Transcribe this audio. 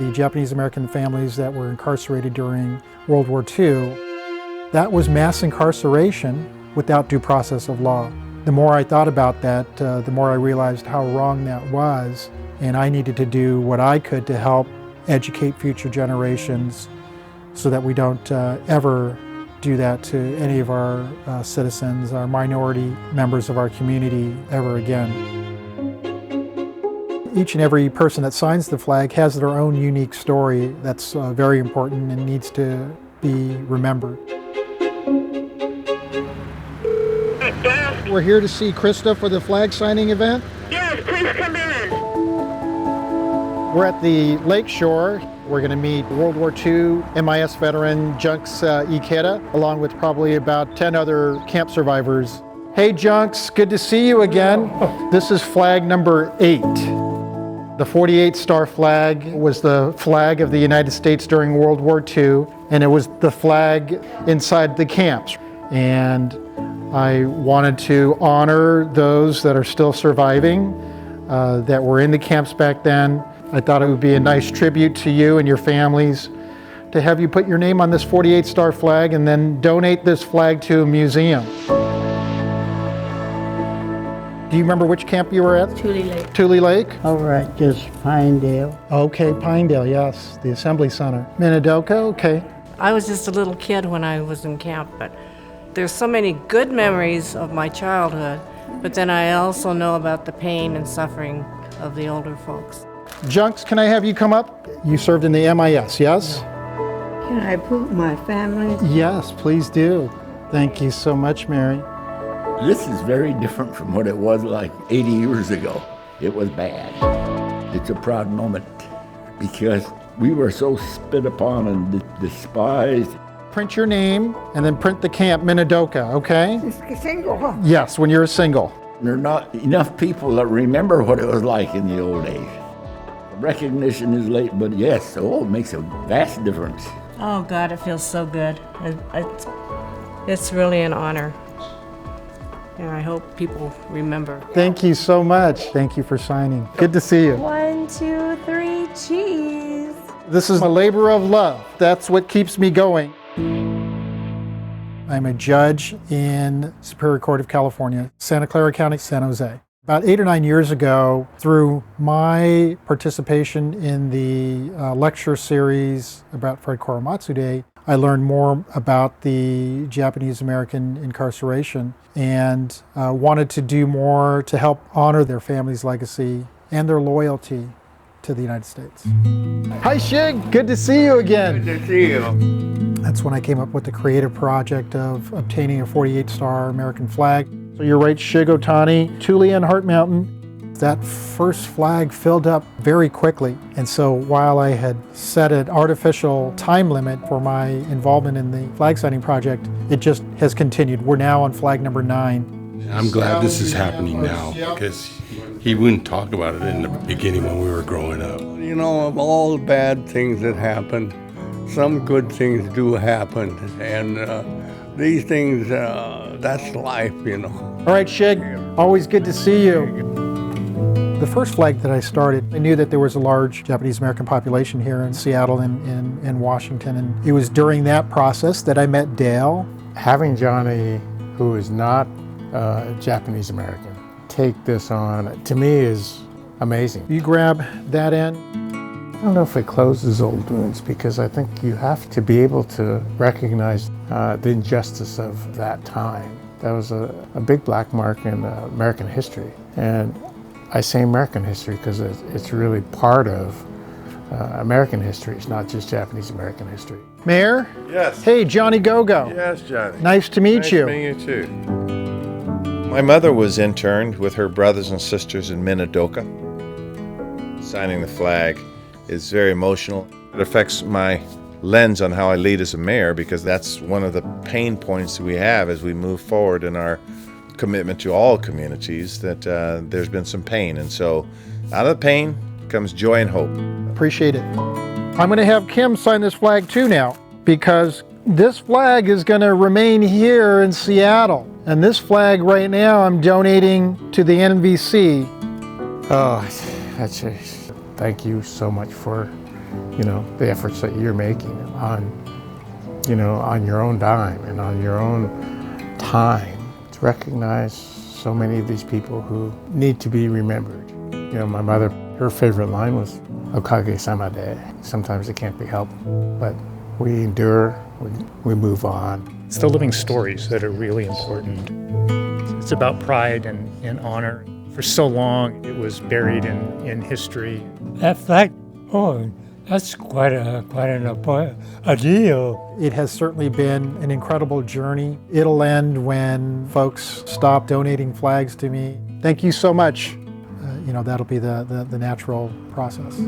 the Japanese American families that were incarcerated during World War II. That was mass incarceration without due process of law. The more I thought about that, the more I realized how wrong that was, and I needed to do what I could to help educate future generations so that we don't ever do that to any of our citizens, our minority members of our community ever again. Each and every person that signs the flag has their own unique story that's very important and needs to be remembered. We're here to see Krista for the flag signing event. Yes, please come in. We're at the lake shore. We're going to meet World War II MIS veteran Junks Ikeda, along with probably about 10 other camp survivors. Hey Junks, good to see you again. This is flag number 8. The 48 star flag was the flag of the United States during World War II, and it was the flag inside the camps. And I wanted to honor those that are still surviving, that were in the camps back then. I thought it would be a nice tribute to you and your families to have you put your name on this 48 star flag and then donate this flag to a museum. Do you remember which camp you were at? Tule Lake. Tule Lake? Over at just Pinedale. Okay, Pinedale, yes, the Assembly Center. Minidoka, okay. I was just a little kid when I was in camp, but there's so many good memories of my childhood, but then I also know about the pain and suffering of the older folks. Junks, can I have you come up? You served in the MIS, yes? Can I put my family? Yes, please do. Thank you so much, Mary. This is very different from what it was like 80 years ago. It was bad. It's a proud moment because we were so spit upon and despised. Print your name and then print the camp Minidoka, okay? Single, huh? Yes, when you're single. There are not enough people that remember what it was like in the old days. Recognition is late, but yes, it makes a vast difference. Oh God, it feels so good. It's really an honor. And I hope people remember. Thank you so much. Thank you for signing. Good to see you. 1, 2, 3, cheese. This is a labor of love. That's what keeps me going. I'm a judge in Superior Court of California, Santa Clara County, San Jose. About 8 or 9 years ago, through my participation in the lecture series about Fred Korematsu Day, I learned more about the Japanese American incarceration and wanted to do more to help honor their family's legacy and their loyalty to the United States. Hi Shig, good to see you again. Good to see you. That's when I came up with the creative project of obtaining a 48 star American flag. So you're right, Shig Otani, Tule and Heart Mountain. That first flag filled up very quickly. And so while I had set an artificial time limit for my involvement in the flag signing project, it just has continued. We're now on flag number 9. I'm glad this is happening now because he wouldn't talk about it in the beginning when we were growing up. You know, of all the bad things that happened, some good things do happen. And these things, that's life, you know. All right, Shig, always good to see you. The first flag that I started, I knew that there was a large Japanese American population here in Seattle and in Washington, and it was during that process that I met Dale. Having Johnny, who is not Japanese American, take this on, to me is amazing. You grab that end. I don't know if it closes old wounds because I think you have to be able to recognize the injustice of that time. That was a big black mark in American history. And I say American history because it's really part of American history. It's not just Japanese American history. Mayor? Yes. Hey, Johnny Gogo. Yes, Johnny. Nice to meet you. Nice to meet you too. My mother was interned with her brothers and sisters in Minidoka. Signing the flag is very emotional. It affects my lens on how I lead as a mayor because that's one of the pain points that we have as we move forward in our commitment to all communities, that there's been some pain. And so out of the pain comes joy and hope. Appreciate it. I'm going to have Kim sign this flag too now because this flag is going to remain here in Seattle. And this flag right now I'm donating to the NVC. Oh, that's thank you so much for the efforts that you're making on your own dime and on your own time to recognize so many of these people who need to be remembered. My mother, her favorite line was, "Okage-sama de." Sometimes it can't be helped, but we endure, we move on. It's the living stories that are really important. It's about pride and honor. For so long, it was buried in history. That flag, that's quite a deal. It has certainly been an incredible journey. It'll end when folks stop donating flags to me. Thank you so much. That'll be the natural process.